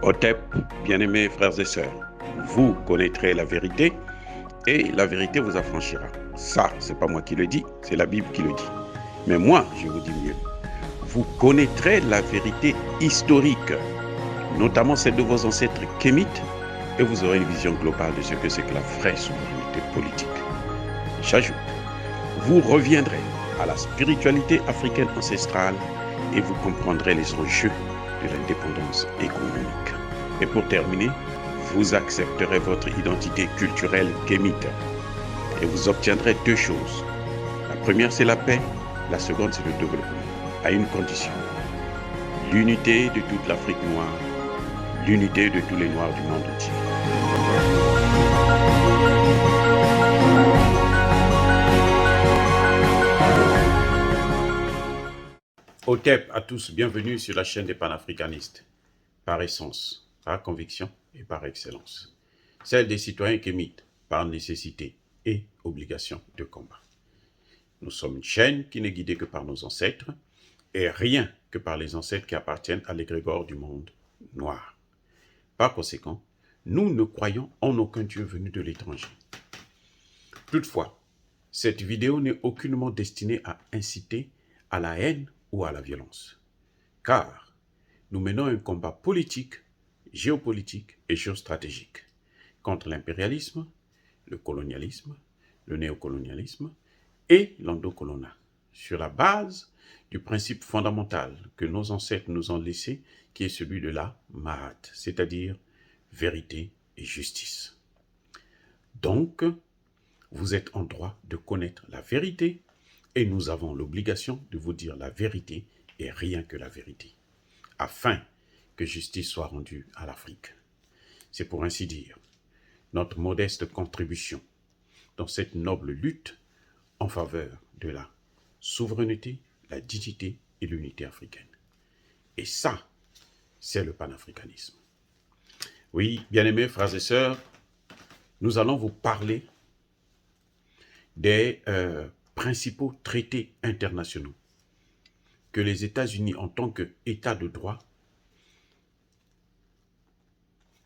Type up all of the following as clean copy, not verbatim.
Otep, bien-aimés frères et sœurs, vous connaîtrez la vérité et la vérité vous affranchira. Ça, c'est pas moi qui le dis, c'est la Bible qui le dit. Mais moi, je vous dis mieux. Vous connaîtrez la vérité historique, notamment celle de vos ancêtres kémites, et vous aurez une vision globale de ce que c'est que la vraie souveraineté politique. J'ajoute, vous reviendrez à la spiritualité africaine ancestrale et vous comprendrez les enjeux de l'indépendance économique. Et pour terminer, vous accepterez votre identité culturelle kémite et vous obtiendrez deux choses. La première, c'est la paix. La seconde, c'est le développement, à une condition. L'unité de toute l'Afrique noire, l'unité de tous les Noirs du monde entier. Otep à tous, bienvenue sur la chaîne des panafricanistes, par essence, par conviction et par excellence. Celle des citoyens kémites, par nécessité et obligation de combat. Nous sommes une chaîne qui n'est guidée que par nos ancêtres, et rien que par les ancêtres qui appartiennent à l'égrégore du monde noir. Par conséquent, nous ne croyons en aucun Dieu venu de l'étranger. Toutefois, cette vidéo n'est aucunement destinée à inciter à la haine ou à la violence, car nous menons un combat politique, géopolitique et géostratégique contre l'impérialisme, le colonialisme, le néocolonialisme et l'endocoloniat, sur la base du principe fondamental que nos ancêtres nous ont laissé, qui est celui de la Mahat, c'est-à-dire vérité et justice. Donc, vous êtes en droit de connaître la vérité et nous avons l'obligation de vous dire la vérité et rien que la vérité, afin que justice soit rendue à l'Afrique. C'est pour ainsi dire notre modeste contribution dans cette noble lutte en faveur de la souveraineté, la dignité et l'unité africaine. Et ça, c'est le panafricanisme. Oui, bien-aimés frères et sœurs, nous allons vous parler des principaux traités internationaux que les États-Unis, en tant qu'État de droit,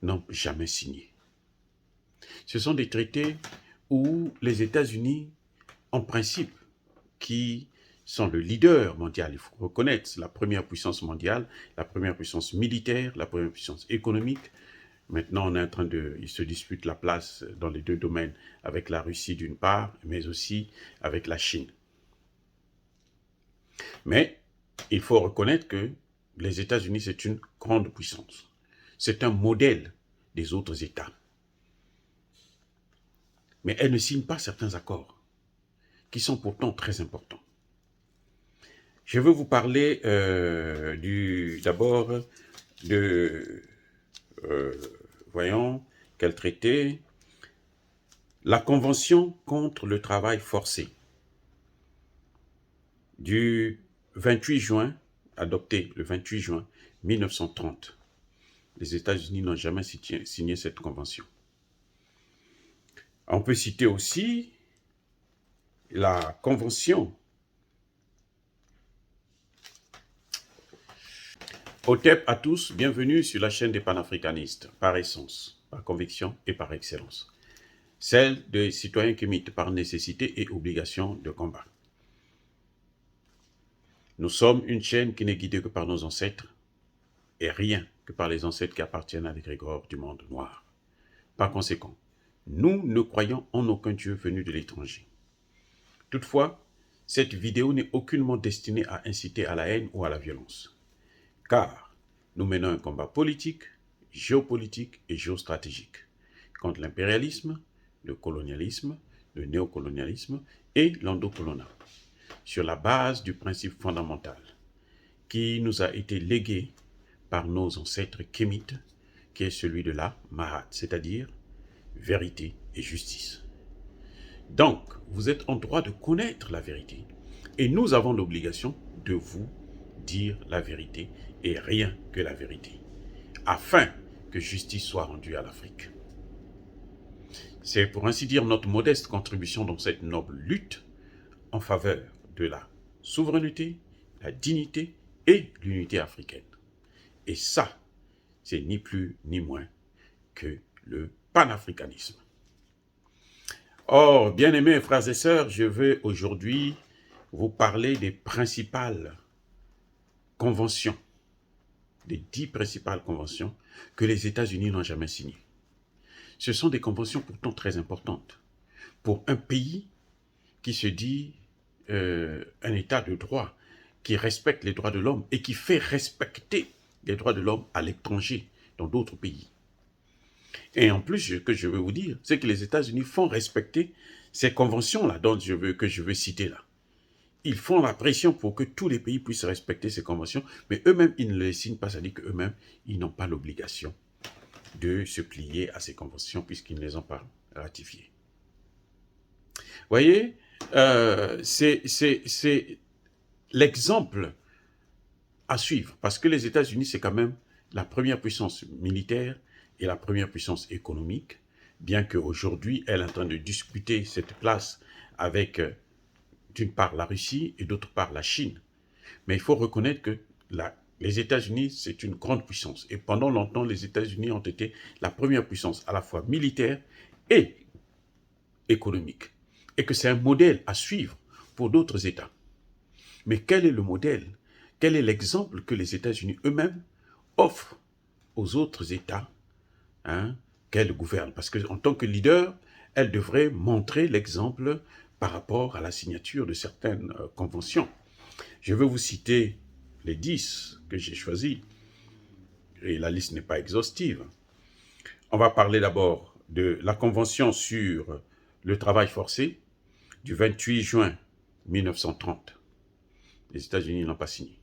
n'ont jamais signés. Ce sont des traités où les États-Unis, en principe, qui sont le leader mondial, il faut reconnaître, la première puissance mondiale, la première puissance militaire, la première puissance économique. Maintenant, on est en train ils se disputent la place dans les deux domaines, avec la Russie d'une part, mais aussi avec la Chine. Mais il faut reconnaître que les États-Unis, c'est une grande puissance. C'est un modèle des autres États. Mais elle ne signe pas certains accords qui sont pourtant très importants. Je veux vous parler d'abord de, voyons, quel traité? La Convention contre le travail forcé du 28 juin, adoptée le 28 juin 1930. Les États-Unis n'ont jamais signé cette convention. On peut citer aussi la Convention Otep à tous, bienvenue sur la chaîne des panafricanistes, par essence, par conviction et par excellence. Celle des citoyens kémites par nécessité et obligation de combat. Nous sommes une chaîne qui n'est guidée que par nos ancêtres et rien que par les ancêtres qui appartiennent à l'égrégore du monde noir. Par conséquent, nous ne croyons en aucun Dieu venu de l'étranger. Toutefois, cette vidéo n'est aucunement destinée à inciter à la haine ou à la violence, car nous menons un combat politique, géopolitique et géostratégique contre l'impérialisme, le colonialisme, le néocolonialisme et l'endocoloniat, sur la base du principe fondamental qui nous a été légué par nos ancêtres kémites, qui est celui de la Mahat, c'est-à-dire vérité et justice. Donc, vous êtes en droit de connaître la vérité et nous avons l'obligation de vous dire la vérité et rien que la vérité, afin que justice soit rendue à l'Afrique. C'est pour ainsi dire notre modeste contribution dans cette noble lutte en faveur de la souveraineté, la dignité et l'unité africaine. Et ça, c'est ni plus ni moins que le panafricanisme. Or, bien-aimés frères et sœurs, je veux aujourd'hui vous parler des principales conventions, des 10 principales conventions que les États-Unis n'ont jamais signées. Ce sont des conventions pourtant très importantes pour un pays qui se dit un État de droit, qui respecte les droits de l'homme et qui fait respecter les droits de l'homme à l'étranger, dans d'autres pays. Et en plus, ce que je veux vous dire, c'est que les États-Unis font respecter ces conventions-là que je veux citer là. Ils font la pression pour que tous les pays puissent respecter ces conventions, mais eux-mêmes, ils ne les signent pas, c'est-à-dire qu'eux-mêmes, ils n'ont pas l'obligation de se plier à ces conventions puisqu'ils ne les ont pas ratifiées. Vous voyez, c'est l'exemple à suivre, parce que les États-Unis, c'est quand même la première puissance militaire et la première puissance économique, bien qu'aujourd'hui, elle est en train de disputer cette place avec, d'une part, la Russie et d'autre part, la Chine. Mais il faut reconnaître que les États-Unis, c'est une grande puissance. Et pendant longtemps, les États-Unis ont été la première puissance à la fois militaire et économique. Et que c'est un modèle à suivre pour d'autres États. Mais quel est le modèle? Quel est l'exemple que les États-Unis eux-mêmes offrent aux autres États qu'elles gouvernent? Parce qu'en tant que leader, elles devraient montrer l'exemple par rapport à la signature de certaines conventions. Je veux vous citer les 10 que j'ai choisis, et la liste n'est pas exhaustive. On va parler d'abord de la Convention sur le travail forcé du 28 juin 1930. Les États-Unis n'ont pas signé.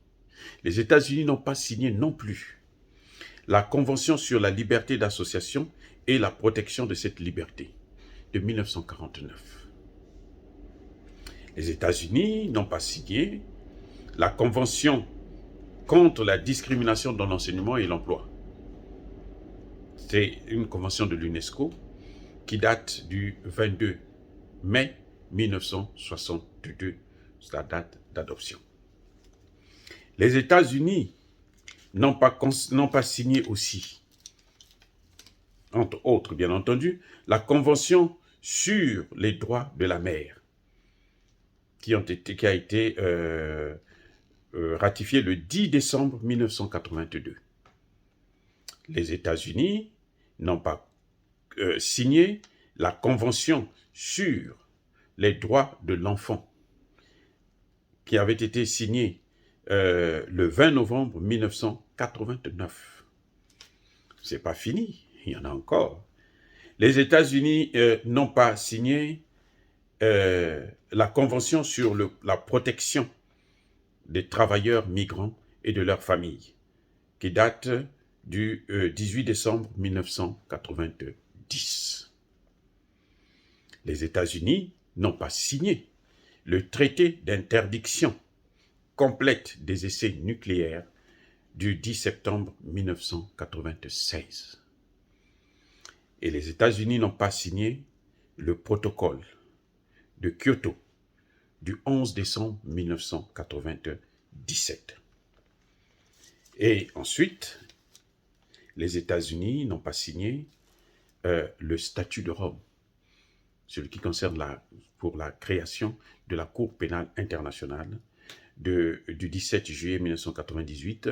Les États-Unis n'ont pas signé non plus la Convention sur la liberté d'association et la protection de cette liberté de 1949. Les États-Unis n'ont pas signé la Convention contre la discrimination dans l'enseignement et l'emploi. C'est une convention de l'UNESCO qui date du 22 mai 1962, c'est la date d'adoption. Les États-Unis n'ont pas signé aussi, entre autres bien entendu, la Convention sur les droits de la mer, qui a été ratifiée le 10 décembre 1982. Les États-Unis n'ont pas signé la Convention sur les droits de l'enfant, qui avait été signée le 20 novembre 1989. C'est pas fini, il y en a encore. Les États-Unis n'ont pas signé la Convention sur la protection des travailleurs migrants et de leurs familles, qui date du 18 décembre 1990. Les États-Unis n'ont pas signé le traité d'interdiction complète des essais nucléaires du 10 septembre 1996. Et les États-Unis n'ont pas signé le protocole de Kyoto du 11 décembre 1997. Et ensuite, les États-Unis n'ont pas signé le statut de Rome, celui qui concerne pour la création de la Cour pénale internationale du 17 juillet 1998,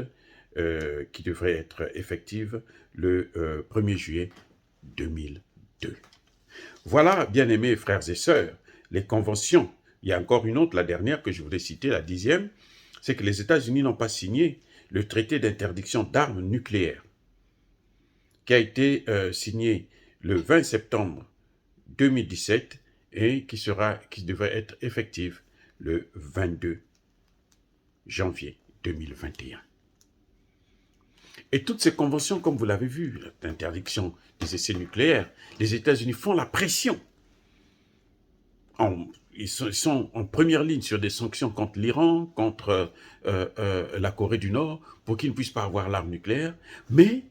qui devrait être effective le 1er juillet 2002. Voilà, bien-aimés frères et sœurs, les conventions. Il y a encore une autre, la dernière que je voulais citer, la 10e, c'est que les États-Unis n'ont pas signé le traité d'interdiction d'armes nucléaires, qui a été signé le 20 septembre 2017 et qui devrait être effective le 22 janvier 2021. Et toutes ces conventions, comme vous l'avez vu, l'interdiction des essais nucléaires, les États-Unis font la pression. Ils sont en première ligne sur des sanctions contre l'Iran, contre la Corée du Nord, pour qu'ils ne puissent pas avoir l'arme nucléaire, mais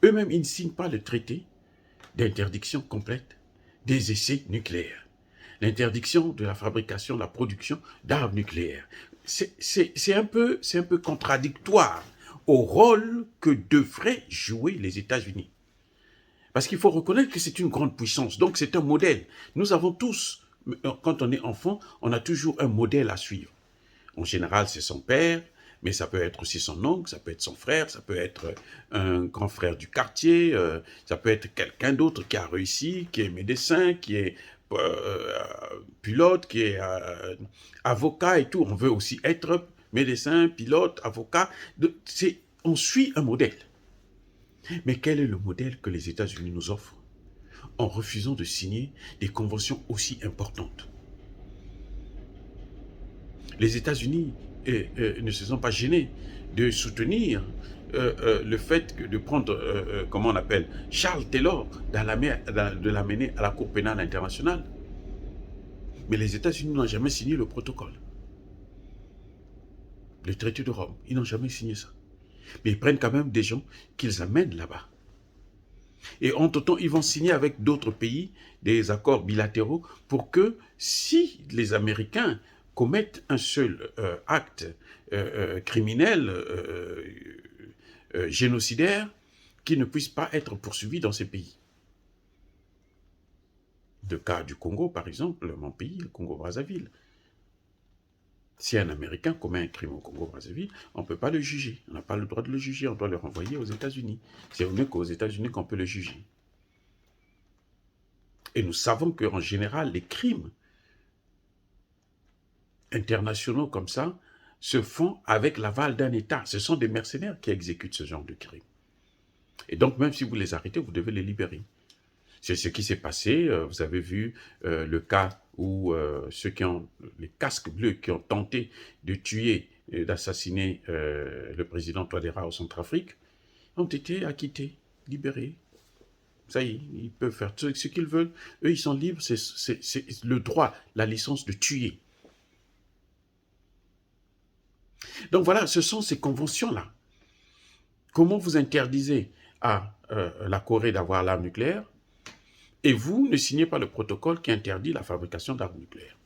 eux-mêmes, ils ne signent pas le traité d'interdiction complète des essais nucléaires. L'interdiction de la fabrication, de la production d'armes nucléaires. C'est un peu contradictoire. au rôle que devraient jouer les États-Unis. Parce qu'il faut reconnaître que c'est une grande puissance, donc c'est un modèle. Nous avons tous, quand on est enfant, on a toujours un modèle à suivre. En général, c'est son père, mais ça peut être aussi son oncle, ça peut être son frère, ça peut être un grand frère du quartier, ça peut être quelqu'un d'autre qui a réussi, qui est médecin, qui est pilote, qui est avocat et tout. On veut aussi être médecin, pilote, avocat. On suit un modèle. Mais quel est le modèle que les États-Unis nous offrent en refusant de signer des conventions aussi importantes? Les États-Unis ne se sont pas gênés de soutenir le fait de prendre, comment on appelle, Charles Taylor, de l'amener à la Cour pénale internationale. Mais les États-Unis n'ont jamais signé le protocole. Le traité de Rome, ils n'ont jamais signé ça. Mais ils prennent quand même des gens qu'ils amènent là-bas. Et entre-temps, ils vont signer avec d'autres pays des accords bilatéraux pour que si les Américains commettent un seul acte criminel, génocidaire, qu'ils ne puissent pas être poursuivis dans ces pays. Le cas du Congo, par exemple, mon pays, le Congo-Brazzaville. Si un Américain commet un crime au Congo-Brazzaville, on ne peut pas le juger. On n'a pas le droit de le juger, on doit le renvoyer aux États-Unis. C'est au mieux qu'aux États-Unis qu'on peut le juger. Et nous savons qu'en général, les crimes internationaux comme ça se font avec l'aval d'un État. Ce sont des mercenaires qui exécutent ce genre de crimes. Et donc, même si vous les arrêtez, vous devez les libérer. C'est ce qui s'est passé. Vous avez vu le cas où ceux qui ont les casques bleus qui ont tenté de tuer et d'assassiner le président Touadéra au Centrafrique ont été acquittés, libérés. Ça y est, ils peuvent faire ce qu'ils veulent. Eux, ils sont libres. C'est le droit, la licence de tuer. Donc voilà, ce sont ces conventions-là. Comment vous interdisez à la Corée d'avoir l'arme nucléaire et vous ne signez pas le protocole qui interdit la fabrication d'armes nucléaires?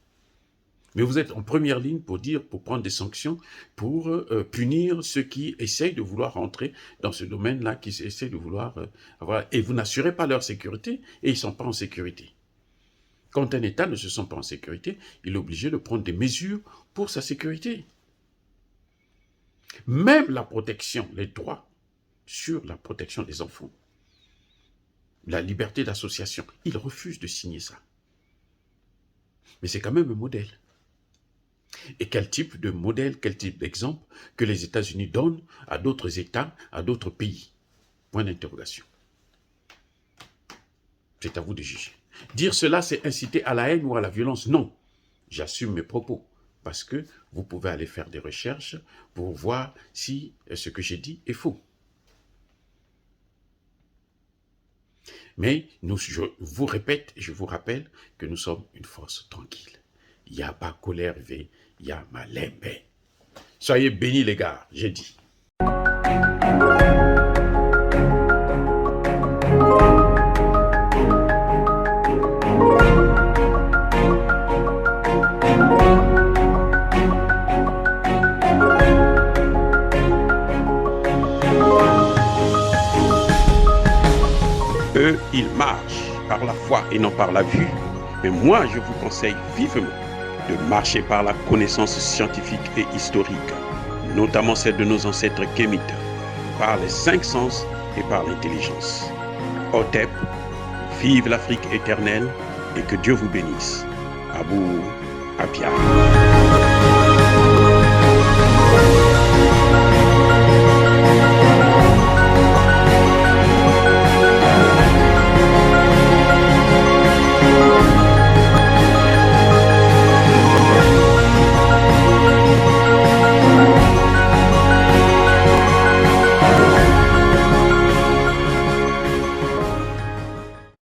Mais vous êtes en première ligne pour prendre des sanctions, pour punir ceux qui essayent de vouloir rentrer dans ce domaine-là, qui essayent de vouloir avoir... Et vous n'assurez pas leur sécurité et ils ne sont pas en sécurité. Quand un État ne se sent pas en sécurité, il est obligé de prendre des mesures pour sa sécurité. Même la protection, les droits sur la protection des enfants, la liberté d'association, ils refusent de signer ça. Mais c'est quand même un modèle. Et quel type de modèle, quel type d'exemple que les États-Unis donnent à d'autres États, à d'autres pays? Point d'interrogation. C'est à vous de juger. Dire cela, c'est inciter à la haine ou à la violence? Non. J'assume mes propos. Parce que vous pouvez aller faire des recherches pour voir si ce que j'ai dit est faux. Mais je vous répète et je vous rappelle que nous sommes une force tranquille. Il n'y a pas colère, il y a malembe. Soyez bénis les gars, j'ai dit. Eux, ils marchent par la foi et non par la vue. Mais moi, je vous conseille vivement de marcher par la connaissance scientifique et historique, notamment celle de nos ancêtres kémites, par les 5 sens et par l'intelligence. Otep, vive l'Afrique éternelle et que Dieu vous bénisse. Abou Apia.